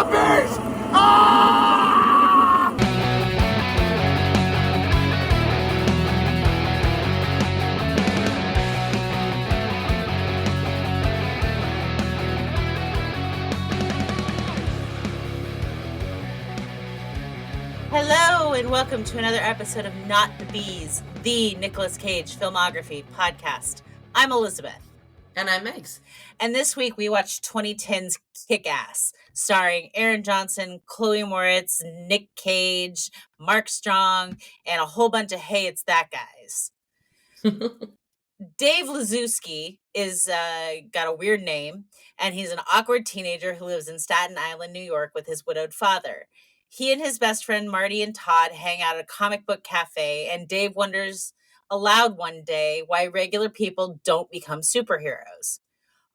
beast! Ah! Hello and welcome to another episode of Not the Bees, the Nicolas Cage filmography podcast. I'm Elizabeth. And I'm Megs. And this week we watched 2010's Kick-Ass, starring Aaron Johnson, Chloe Moritz, Nick Cage, Mark Strong, and a whole bunch of Hey, It's That guys. Dave Lizewski is got a weird name, and he's an awkward teenager who lives in Staten Island, New York with his widowed father. He and his best friend Marty and Todd hang out at a comic book cafe, and Dave wonders aloud one day why regular people don't become superheroes.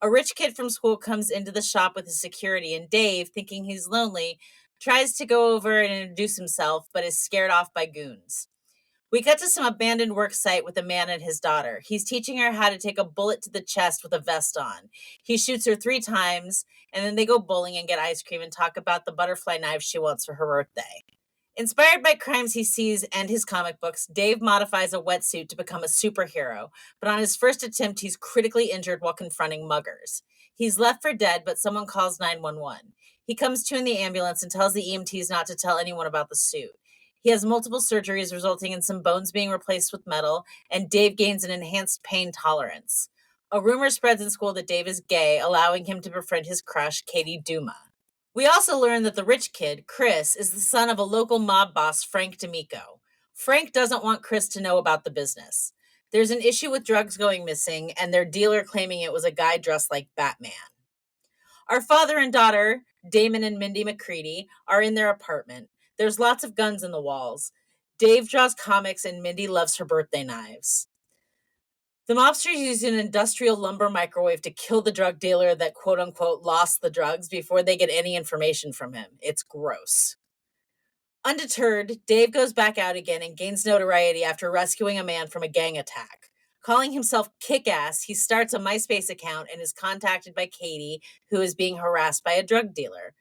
A rich kid from school comes into the shop with his security, and Dave, thinking he's lonely, tries to go over and introduce himself, but is scared off by goons. We cut to some abandoned work site with a man and his daughter. He's teaching her how to take a bullet to the chest with a vest on. He shoots her 3 times, and then they go bowling and get ice cream and talk about the butterfly knife she wants for her birthday. Inspired by crimes he sees and his comic books, Dave modifies a wetsuit to become a superhero, but on his first attempt, he's critically injured while confronting muggers. He's left for dead, but someone calls 911. He comes to in the ambulance and tells the EMTs not to tell anyone about the suit. He has multiple surgeries resulting in some bones being replaced with metal, and Dave gains an enhanced pain tolerance. A rumor spreads in school that Dave is gay, allowing him to befriend his crush, Katie Duma. We also learn that the rich kid, Chris, is the son of a local mob boss, Frank D'Amico. Frank doesn't want Chris to know about the business. There's an issue with drugs going missing, and their dealer claiming it was a guy dressed like Batman. Our father and daughter, Damon and Mindy McCready, are in their apartment. There's lots of guns in the walls. Dave draws comics and Mindy loves her birthday knives. The mobsters use an industrial lumber microwave to kill the drug dealer that quote-unquote lost the drugs before they get any information from him. It's gross. Undeterred, Dave goes back out again and gains notoriety after rescuing a man from a gang attack. Calling himself Kick-Ass, he starts a MySpace account and is contacted by Katie, who is being harassed by a drug dealer.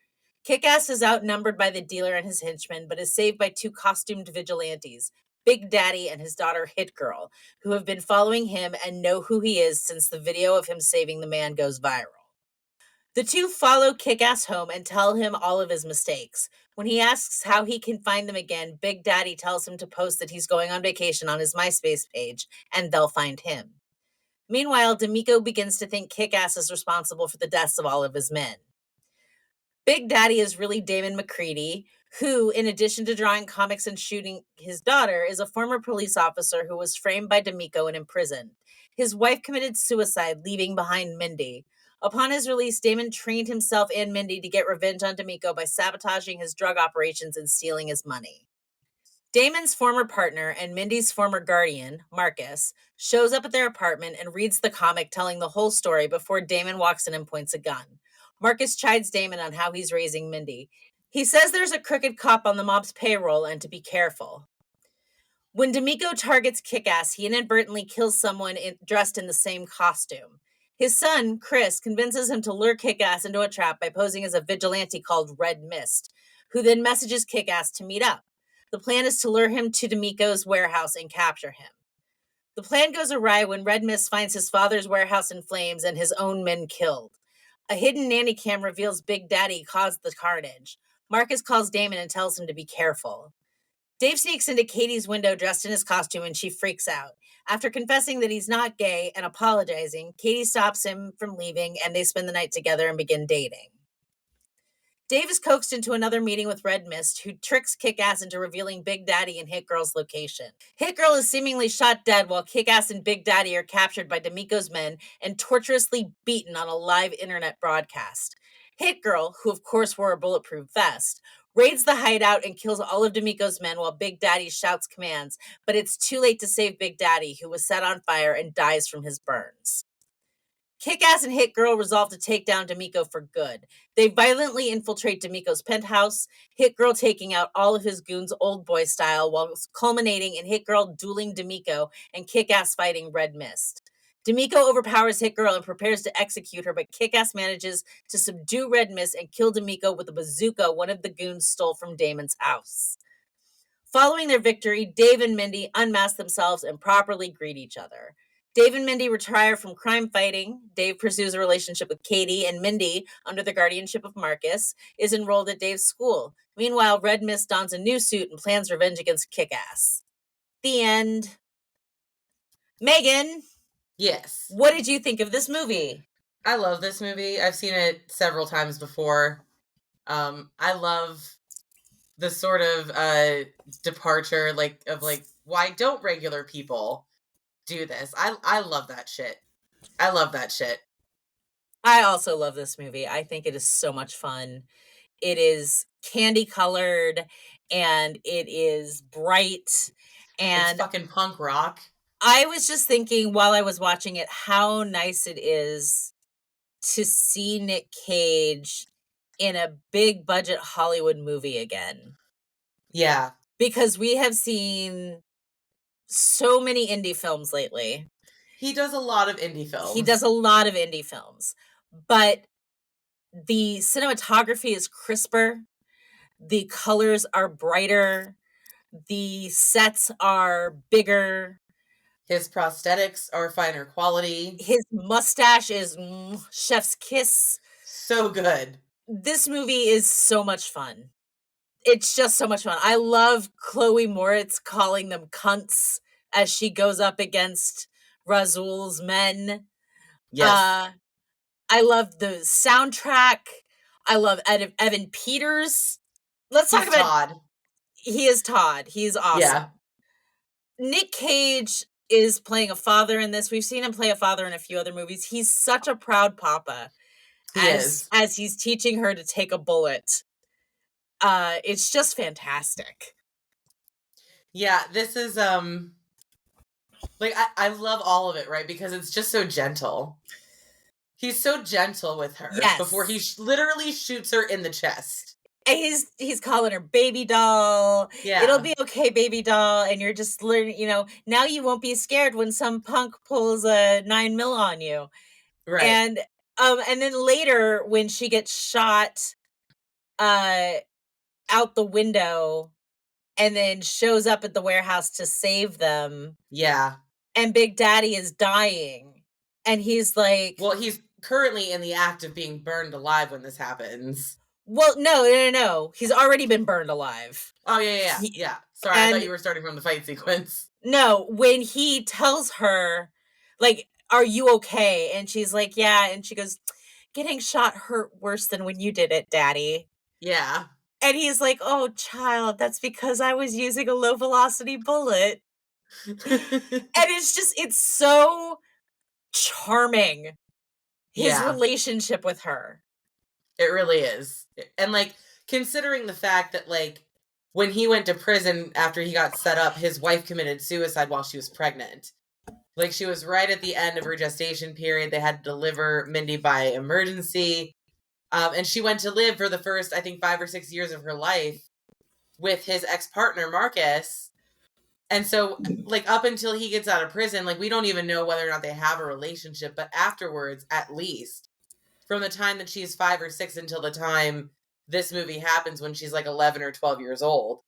Kick-Ass is outnumbered by the dealer and his henchmen, but is saved by 2 costumed vigilantes, Big Daddy and his daughter Hit Girl, who have been following him and know who he is since the video of him saving the man goes viral. The 2 follow Kick-Ass home and tell him all of his mistakes. When he asks how he can find them again, Big Daddy tells him to post that he's going on vacation on his MySpace page, and they'll find him. Meanwhile, D'Amico begins to think Kick-Ass is responsible for the deaths of all of his men. Big Daddy is really Damon McCready, who, in addition to drawing comics and shooting his daughter, is a former police officer who was framed by D'Amico and imprisoned. His wife committed suicide, leaving behind Mindy. Upon his release, Damon trained himself and Mindy to get revenge on D'Amico by sabotaging his drug operations and stealing his money. Damon's former partner and Mindy's former guardian, Marcus, shows up at their apartment and reads the comic telling the whole story before Damon walks in and points a gun. Marcus chides Damon on how he's raising Mindy. He says there's a crooked cop on the mob's payroll and to be careful. When D'Amico targets Kick-Ass, he inadvertently kills someone dressed in the same costume. His son, Chris, convinces him to lure Kick-Ass into a trap by posing as a vigilante called Red Mist, who then messages Kick-Ass to meet up. The plan is to lure him to D'Amico's warehouse and capture him. The plan goes awry when Red Mist finds his father's warehouse in flames and his own men killed. A hidden nanny cam reveals Big Daddy caused the carnage. Marcus calls Damon and tells him to be careful. Dave sneaks into Katie's window dressed in his costume and she freaks out. After confessing that he's not gay and apologizing, Katie stops him from leaving and they spend the night together and begin dating. Dave is coaxed into another meeting with Red Mist, who tricks Kick-Ass into revealing Big Daddy and Hit Girl's location. Hit Girl is seemingly shot dead while Kick-Ass and Big Daddy are captured by D'Amico's men and torturously beaten on a live internet broadcast. Hit Girl, who of course wore a bulletproof vest, raids the hideout and kills all of D'Amico's men while Big Daddy shouts commands, but it's too late to save Big Daddy, who was set on fire and dies from his burns. Kick-Ass and Hit Girl resolve to take down D'Amico for good. They violently infiltrate D'Amico's penthouse, Hit Girl taking out all of his goons old boy style, while culminating in Hit Girl dueling D'Amico and Kick-Ass fighting Red Mist. D'Amico overpowers Hit Girl and prepares to execute her, but Kick-Ass manages to subdue Red Mist and kill D'Amico with a bazooka one of the goons stole from Damon's house. Following their victory, Dave and Mindy unmask themselves and properly greet each other. Dave and Mindy retire from crime fighting. Dave pursues a relationship with Katie, and Mindy, under the guardianship of Marcus, is enrolled at Dave's school. Meanwhile, Red Mist dons a new suit and plans revenge against Kick-Ass. The end. Megan, Yes. what did you think of this movie? I love this movie. I've seen it several times before. I love the sort of departure, of why don't regular people do this? I love that shit. I love that shit. I also love this movie. I think it is so much fun. It is candy colored and it is bright. And it's fucking punk rock. I was just thinking while I was watching it how nice it is to see Nick Cage in a big budget Hollywood movie again. Yeah. Because we have seen so many indie films lately. He does a lot of indie films. He does a lot of indie films. But the cinematography is crisper. The colors are brighter. The sets are bigger. His prosthetics are finer quality. His mustache is chef's kiss. So good. This movie is so much fun. It's just so much fun. I love Chloe Moritz calling them cunts as she goes up against Razul's men. Yes. I love the soundtrack. I love Evan Peters. Let's talk about Todd. He is Todd. He's awesome. Yeah. Nick Cage is playing a father in this. We've seen him play a father in a few other movies. He's such a proud papa as he's teaching her to take a bullet. It's just fantastic. Yeah, this is I love all of it, right? Because it's just so gentle. He's so gentle with her before he literally shoots her in the chest. And he's calling her baby doll. Yeah. It'll be okay, baby doll. And you're just learning, now you won't be scared when some punk pulls a 9mm on you. Right. And then later when she gets shot out the window and then shows up at the warehouse to save them. Yeah. And Big Daddy is dying. And he's like... Well, he's currently in the act of being burned alive when this happens. Well, no. He's already been burned alive. Oh, yeah. Sorry, I thought you were starting from the fight sequence. No, when he tells her, are you okay? And she's like, yeah. And she goes, getting shot hurt worse than when you did it, Daddy. Yeah. And he's like, oh, child, that's because I was using a low-velocity bullet. And it's so charming, his relationship with her. It really is. And, considering the fact that, when he went to prison after he got set up, his wife committed suicide while she was pregnant. She was right at the end of her gestation period. They had to deliver Mindy by emergency. And she went to live for the first, I think, 5 or 6 years of her life with his ex-partner, Marcus. And so, up until he gets out of prison, we don't even know whether or not they have a relationship. But afterwards, at least, from the time that she's 5 or 6 until the time this movie happens when she's 11 or 12 years old,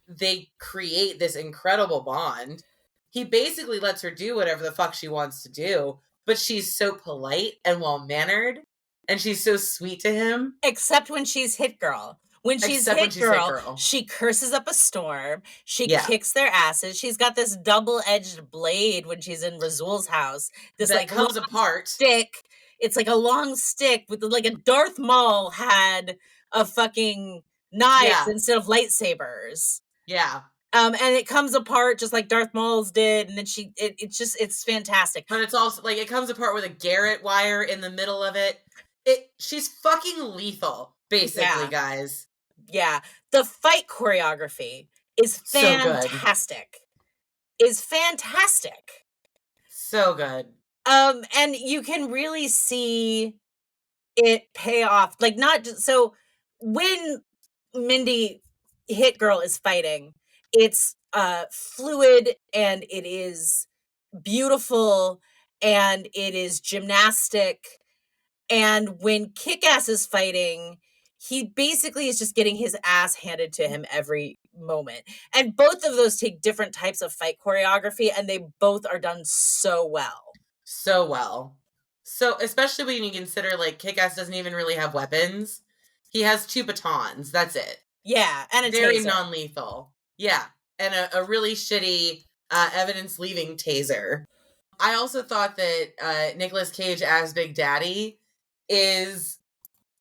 they create this incredible bond. He basically lets her do whatever the fuck she wants to do, but she's so polite and well-mannered, and she's so sweet to him. Except when she's Hit Girl. When she's Hit Girl, she curses up a storm. She kicks their asses. She's got this double-edged blade when she's in Razul's house. This that comes apart. Stick. It's a long stick with a Darth Maul had a fucking knife instead of lightsabers. Yeah. And it comes apart just like Darth Maul's did, and then it's fantastic. But it's also it comes apart with a Garrett wire in the middle of it. She's fucking lethal, basically, guys. Yeah. The fight choreography is fantastic. So good. And you can really see it pay off. Not just so when Mindy Hit Girl is fighting, it's fluid and it is beautiful and it is gymnastic. And when Kick-Ass is fighting, he basically is just getting his ass handed to him every moment. And both of those take different types of fight choreography, and they both are done so well. So well. So, especially when you consider, like, Kick-Ass doesn't even really have weapons. He has 2 batons. That's it. Yeah, and a Very taser. non-lethal. Yeah, and a really shitty evidence-leaving taser. I also thought that Nicolas Cage as Big Daddy is,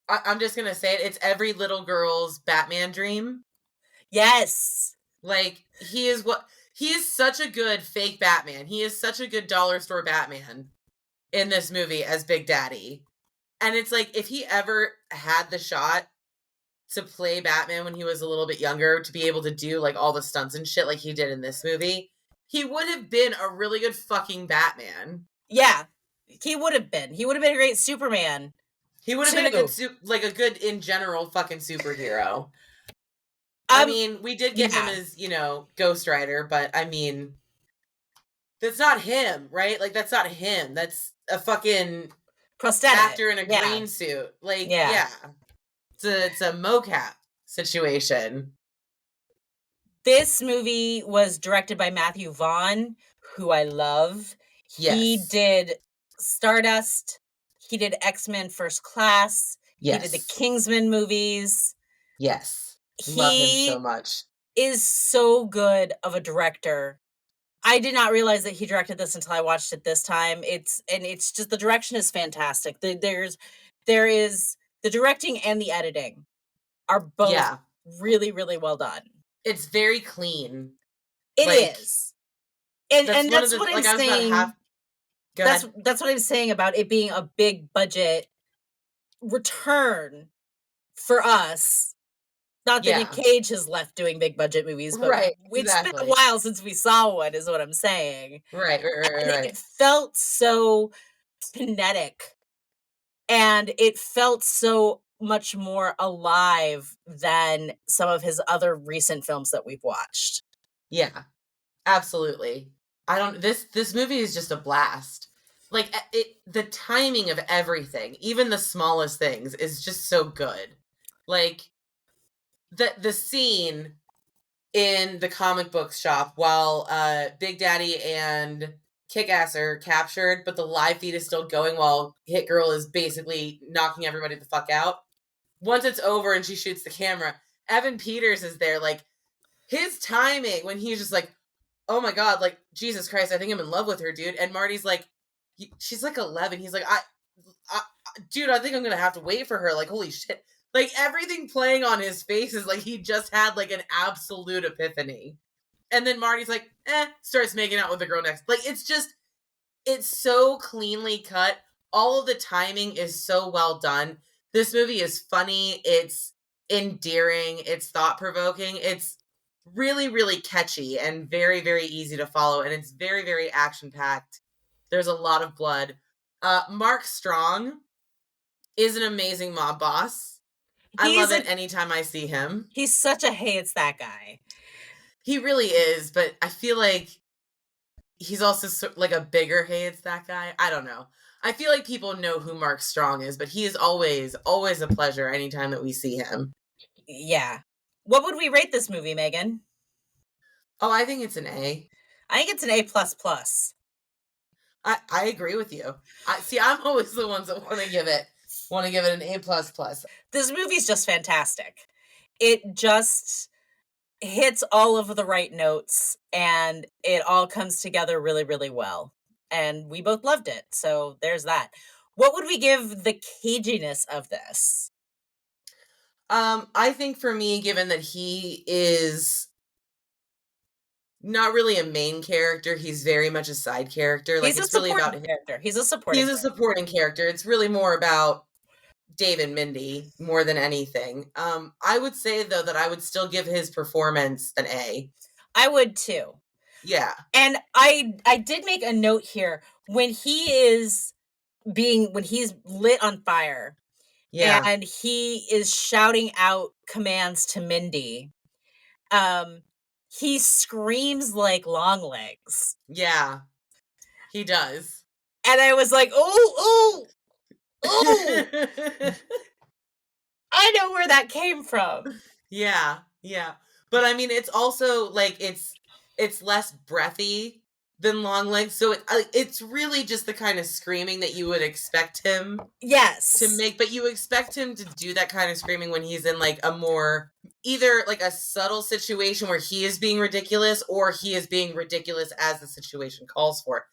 I'm just going to say it, it's every little girl's Batman dream. Yes. Like, he is such a good fake Batman. He is such a good dollar store Batman in this movie as Big Daddy. And it's like, if he ever had the shot to play Batman when he was a little bit younger, to be able to do, like, all the stunts and shit like he did in this movie, he would have been a really good fucking Batman. Yeah, he would have been. He would have been a great Superman. He would have been a good, a good in general fucking superhero. I mean, we did get him as, Ghost Rider, but I mean, that's not him, right? Like, that's not him. That's a fucking prosthetic actor in a green suit. Like, yeah. It's a mocap situation. This movie was directed by Matthew Vaughn, who I love. Yes. He did Stardust. He did X-Men First Class. Yes. He did the Kingsman movies. Yes. Love him so much. Is so good of a director. I did not realize that he directed this until I watched it this time. It's just, the direction is fantastic. There is the directing and the editing are both really, really well done. It's very clean. It is. And that's what I'm saying. That's what I'm saying about it being a big budget return for us. Not that Nick Cage has left doing big budget movies, but it's been a while since we saw one, is what I'm saying. Right. It felt so kinetic, and it felt so much more alive than some of his other recent films that we've watched. Yeah, absolutely. This movie is just a blast. Like, the timing of everything, even the smallest things, is just so good. Like, the scene in the comic book shop while Big Daddy and Kick-Ass are captured, but the live feed is still going while Hit Girl is basically knocking everybody the fuck out. Once it's over and she shoots the camera, Evan Peters is there, like, his timing when he's just like, oh my god, like, Jesus Christ, I think I'm in love with her, dude. And Marty's like, she's like 11. He's like, dude, I think I'm gonna have to wait for her. Like, holy shit. Like, everything playing on his face is like he just had, like, an absolute epiphany. And then Marty's like, starts making out with the girl next. Like, it's so cleanly cut. All of the timing is so well done. This movie is funny. It's endearing. It's thought-provoking. It's really, really catchy and very, very easy to follow. And it's very, very action-packed. There's a lot of blood. Mark Strong is an amazing mob boss. I love it anytime I see him. He's such a hey, it's that guy. He really is, but I feel like he's also like a bigger hey, it's that guy. I don't know. I feel like people know who Mark Strong is, but he is always, always a pleasure anytime that we see him. Yeah. What would we rate this movie, Megan? Oh, I think it's an A. I think it's an A++. I agree with you. I'm always the ones that want to give it an A++. This movie's just fantastic. It just hits all of the right notes, and it all comes together really, really well. And we both loved it, so there's that. What would we give the caginess of this? I think for me, given that he is not really a main character, he's very much a side character. Like, it's really about him. He's a supporting character. It's really more about Dave and Mindy more than anything. I would say, though, that I would still give his performance an A. I would too. Yeah. And I did make a note here when he's lit on fire. Yeah. And he is shouting out commands to Mindy. He screams like Longlegs. Yeah. He does. And I was like, oh, I know where that came from. Yeah. But I mean, it's also like it's less breathy than Longlegs, so it's really just the kind of screaming that you would expect him to make, but you expect him to do that kind of screaming when he's in like a more either like a subtle situation where he is being ridiculous or he is being ridiculous as the situation calls for.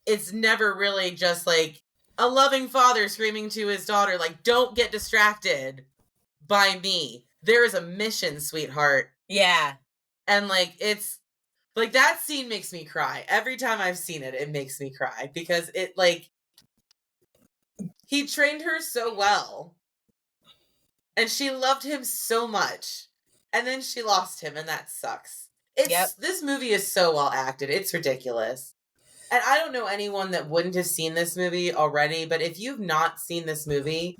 It's never really just like a loving father screaming to his daughter, like, don't get distracted by me. There is a mission, sweetheart. Yeah. And like, it's like that scene makes me cry. Every time I've seen it, it makes me cry because it like he trained her so well. And she loved him so much. And then she lost him, and that sucks. This movie is so well acted. It's ridiculous. And I don't know anyone that wouldn't have seen this movie already, but if you've not seen this movie,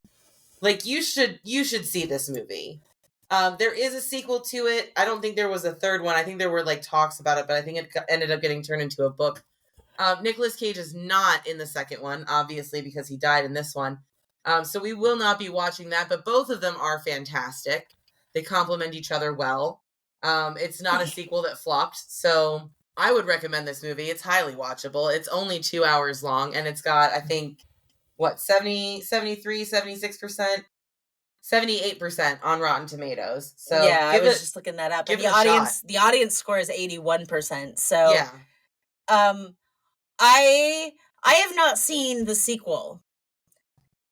like you should see this movie. There is a sequel to it. I don't think there was a third one. I think there were like talks about it, but I think it ended up getting turned into a book. Nicolas Cage is not in the second one, obviously, because he died in this one. So we will not be watching that, but both of them are fantastic. They complement each other well. It's not a sequel that flopped, so I would recommend this movie. It's highly watchable. It's only 2 hours long, and it's got, I think, 70, 73, 76%? 78% on Rotten Tomatoes. So yeah, I was just looking that up. And the audience score is 81%. So yeah. I have not seen the sequel.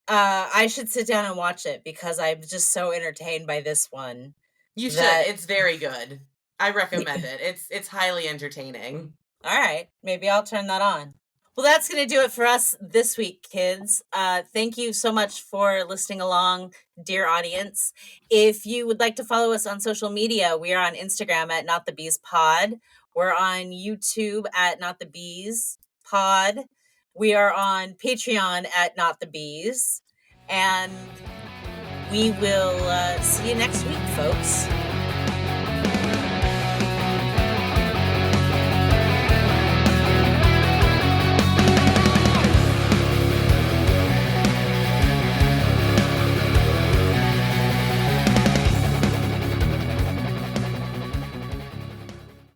I should sit down and watch it because I'm just so entertained by this one. You should. It's very good. I recommend it. It's highly entertaining. All right. Maybe I'll turn that on. Well, that's going to do it for us this week, kids. Thank you so much for listening along, dear audience. If you would like to follow us on social media, we are on Instagram at Not the Bees Pod. We're on YouTube at Not the Bees Pod. We are on Patreon at Not the Bees. And we will see you next week, folks.